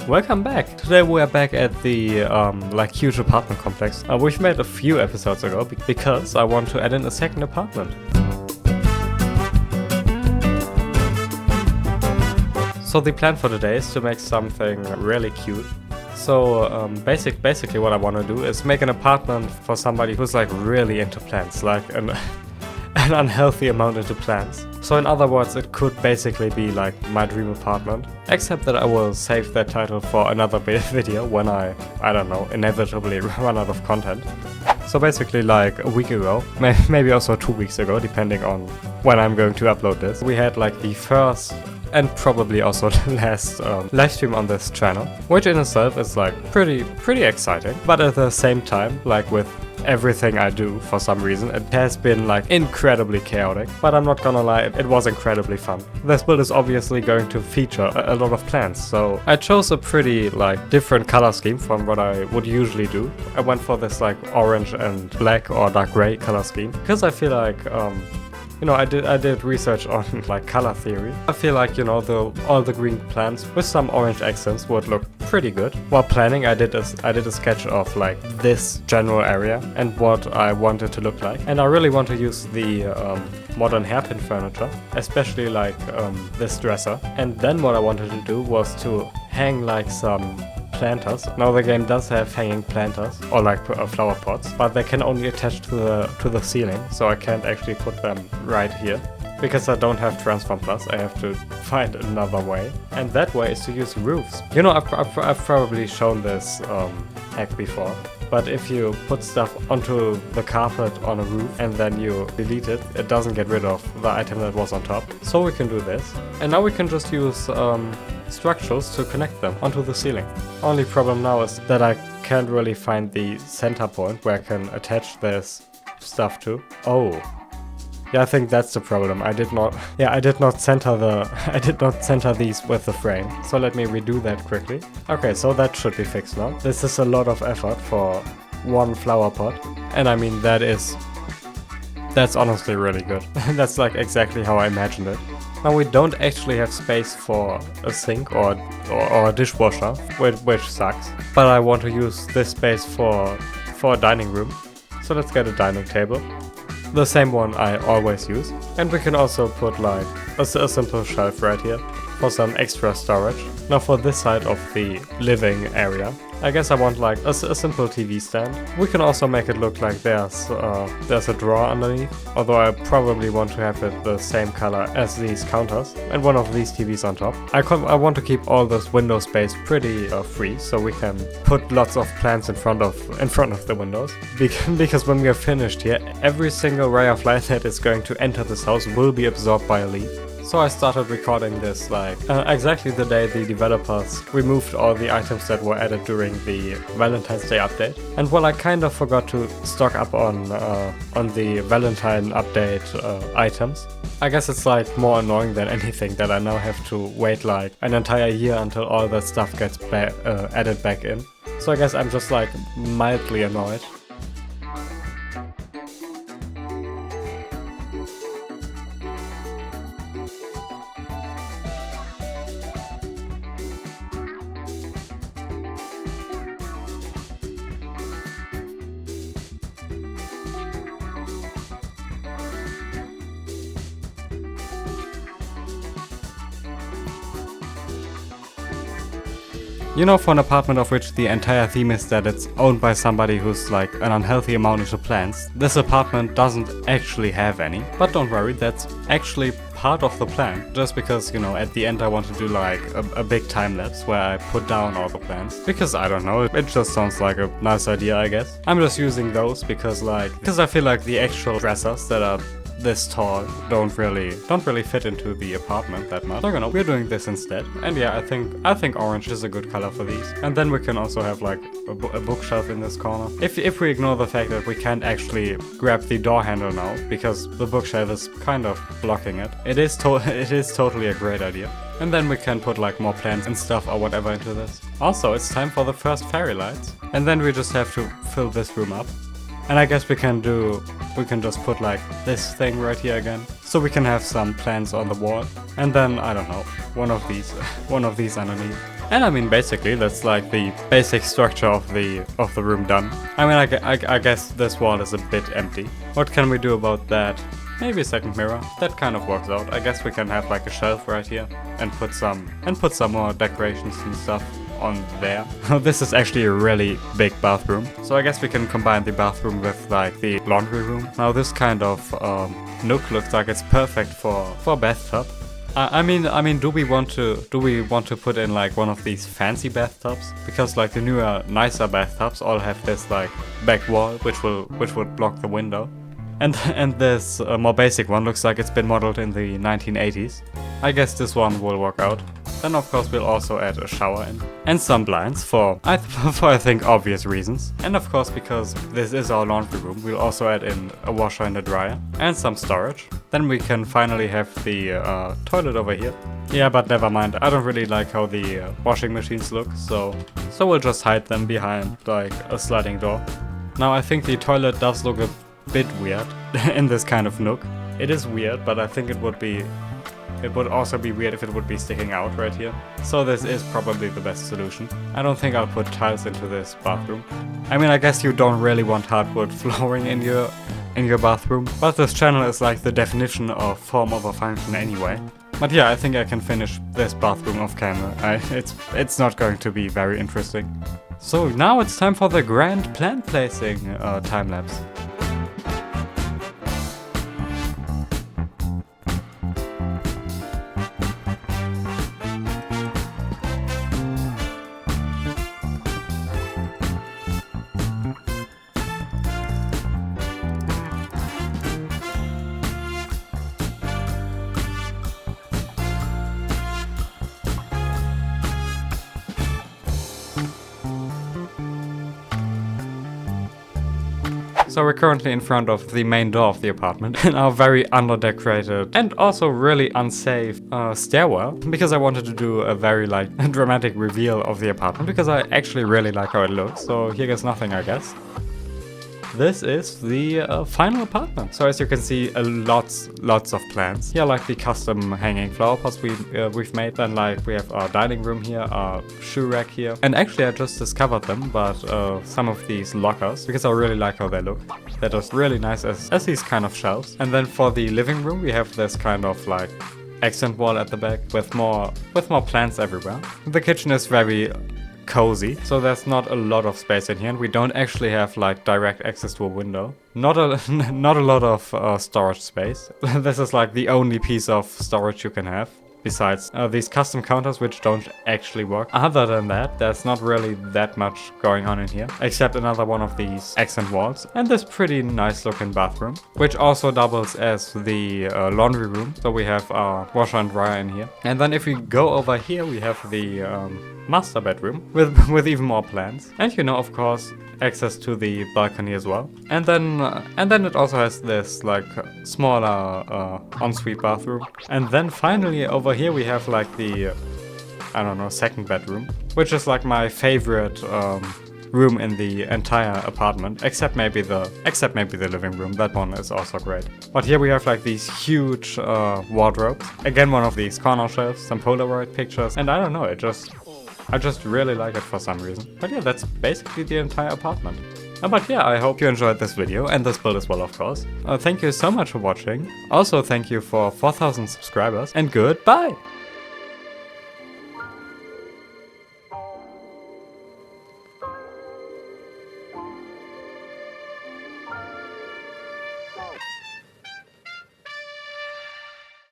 Welcome back! Today we are back at the huge apartment complex we've made a few episodes ago because I want to add in a second apartment. So the plan for today is to make something really cute. So basically what I want to do is make an apartment for somebody who's like really into plants, like an unhealthy amount into plants. So in other words, it could basically be like my dream apartment, except that I will save that title for another video when I don't know, inevitably run out of content. So basically like a week ago, maybe also 2 weeks ago, depending on when I'm going to upload this, we had like the first and probably also the last live stream on this channel, which in itself is like pretty exciting, but at the same time, like with everything I do, for some reason it has been like incredibly chaotic, but I'm not gonna lie, it was incredibly fun. This build is obviously going to feature a lot of plants, so I chose a pretty like different color scheme from what I would usually do. I went for this like orange and black or dark gray color scheme because I feel like you know, I did research on like color theory. I feel like, you know, all the green plants with some orange accents would look pretty good. While planning, I did a sketch of like this general area and what I wanted to look like. And I really want to use the modern hairpin furniture, especially like this dresser. And then what I wanted to do was to hang like some planters. Now the game does have hanging planters or like flower pots, but they can only attach to the ceiling, so I can't actually put them right here because I don't have Transform Plus. I have to find another way, and that way is to use roofs. You know, I've probably shown this hack before, but if you put stuff onto the carpet on a roof and then you delete it, it doesn't get rid of the item that was on top. So we can do this, and now we can just use structures to connect them onto the ceiling. Only problem now is that I can't really find the center point where I can attach this stuff to. Oh, yeah, I think that's the problem. I did not center these with the frame. So let me redo that quickly. Okay, so that should be fixed now. This is a lot of effort for one flower pot, and I mean that's honestly really good. That's like exactly how I imagined it. Now we don't actually have space for a sink or a dishwasher, which sucks. But I want to use this space for a dining room. So let's get a dining table. The same one I always use. And we can also put like a simple shelf right here for some extra storage. Now for this side of the living area, I guess I want like a simple TV stand. We can also make it look like there's a drawer underneath, although I probably want to have it the same color as these counters and one of these TVs on top. I want to keep all this window space pretty free, so we can put lots of plants in front of the windows. Because when we are finished here, every single ray of light that is going to enter this house will be absorbed by a leaf. So I started recording this like exactly the day the developers removed all the items that were added during the Valentine's Day update. And while I kind of forgot to stock up on the Valentine update items, I guess it's like more annoying than anything that I now have to wait like an entire year until all that stuff gets added back in. So I guess I'm just like mildly annoyed. You know, for an apartment of which the entire theme is that it's owned by somebody who's like an unhealthy amount into plants, this apartment doesn't actually have any. But don't worry, that's actually part of the plan. Just because, you know, at the end I want to do like a big time lapse where I put down all the plants. Because I don't know, it just sounds like a nice idea, I guess. I'm just using those because I feel like the actual dressers that are this tall don't really fit into the apartment that much. So you know, we're doing this instead. And yeah, I think orange is a good color for these. And then we can also have like a bookshelf in this corner. If we ignore the fact that we can't actually grab the door handle now because the bookshelf is kind of blocking it, it is totally a great idea. And then we can put like more plants and stuff or whatever into this. Also, it's time for the first fairy lights. And then we just have to fill this room up. And I guess we can just put like this thing right here again. So we can have some plants on the wall. And then, I don't know, one of these underneath. And I mean, basically, that's like the basic structure of the room done. I mean, I guess this wall is a bit empty. What can we do about that? Maybe a second mirror. That kind of works out. I guess we can have like a shelf right here and put some more decorations and stuff on there. This is actually a really big bathroom. So I guess we can combine the bathroom with like the laundry room. Now this kind of nook looks like it's perfect for a bathtub. I mean, do we want to put in like one of these fancy bathtubs? Because like the newer, nicer bathtubs all have this like back wall, which would block the window. And this more basic one looks like it's been modeled in the 1980s. I guess this one will work out. Then of course we'll also add a shower in. And some blinds for I think obvious reasons. And of course, because this is our laundry room, we'll also add in a washer and a dryer. And some storage. Then we can finally have the toilet over here. Yeah, but never mind. I don't really like how the washing machines look, so we'll just hide them behind like a sliding door. Now I think the toilet does look a bit weird in this kind of nook. It is weird, but I think it would also be weird if it would be sticking out right here. So this is probably the best solution. I don't think I'll put tiles into this bathroom. I mean, I guess you don't really want hardwood flooring in your bathroom, but this channel is like the definition of form over function anyway. But yeah, I think I can finish this bathroom off camera. It's not going to be very interesting. So now it's time for the grand plant placing time lapse. So we're currently in front of the main door of the apartment in our very underdecorated and also really unsafe stairwell, because I wanted to do a very like dramatic reveal of the apartment, because I actually really like how it looks. So here goes nothing, I guess. This is the final apartment. So as you can see, lots of plants. Here, like the custom hanging flower pots we've made. Then like we have our dining room here, our shoe rack here. And actually I just discovered them, but some of these lockers, because I really like how they look. They're just really nice as these kind of shelves. And then for the living room, we have this kind of like accent wall at the back with more plants everywhere. The kitchen is very cozy, so there's not a lot of space in here, and we don't actually have like direct access to a window. Not a lot of storage space. This is like the only piece of storage you can have, besides these custom counters, which don't actually work. Other than that, there's not really that much going on in here, except another one of these accent walls and this pretty nice looking bathroom, which also doubles as the laundry room. So we have our washer and dryer in here. And then if we go over here, we have the master bedroom with even more plants, and you know, of course, access to the balcony as well. And then it also has this like smaller ensuite bathroom. And then finally over here we have like the I don't know, second bedroom, which is like my favorite room in the entire apartment, except maybe the living room. That one is also great. But here we have like these huge wardrobes. Again, one of these corner shelves, some Polaroid pictures, and I don't know, I just really like it for some reason. But yeah, that's basically the entire apartment. But yeah, I hope you enjoyed this video and this build as well, of course. Thank you so much for watching. Also, thank you for 4,000 subscribers, and goodbye!